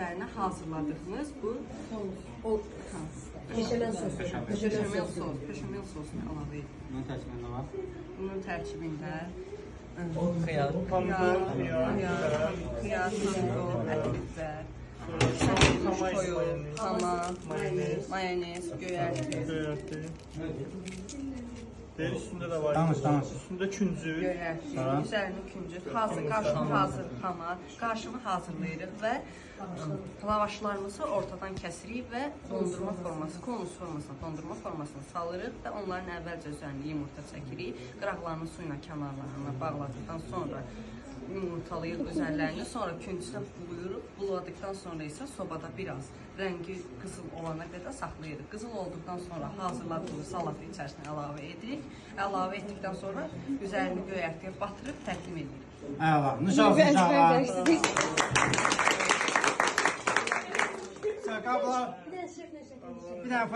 üzərinə hazırladığımız bu Beşamel sosu. Beşamel sosunu əlavə edirik. Bunun tərkibində var. Bunun tərkibində Xiyar. xiyar, pomidor, ət biber, koyun, xama, mayonez, göyərti. Deyir üstündə də var. Danış. Üstündə küncü. Göyərti, üzərinə küncüt, qarşımı hazır xama, qarşımı hazırlayırıq və lavaşlarımızı ortadan kəsirik və dondurma forması, konus formasına, dondurma formasına salırıq və onların əvvəlcə üzərinə yumurta çəkirik, qıraqlarını su ilə kənarlarına bağladıqdan sonra yumurtalayırıq üzərlərini, sonra küncünə bulayırıq, buladıqdan sonra isə sobada biraz rəngi qızıl olana qədər saxlayırıq. Qızıl olduqdan sonra hazırladığımız salatı içərisinə əlavə edirik. Əlavə etdikdən sonra üzərini göyərtiyə batırıb təqdim edirik. Əla, nişansın inşallah. Bir dənə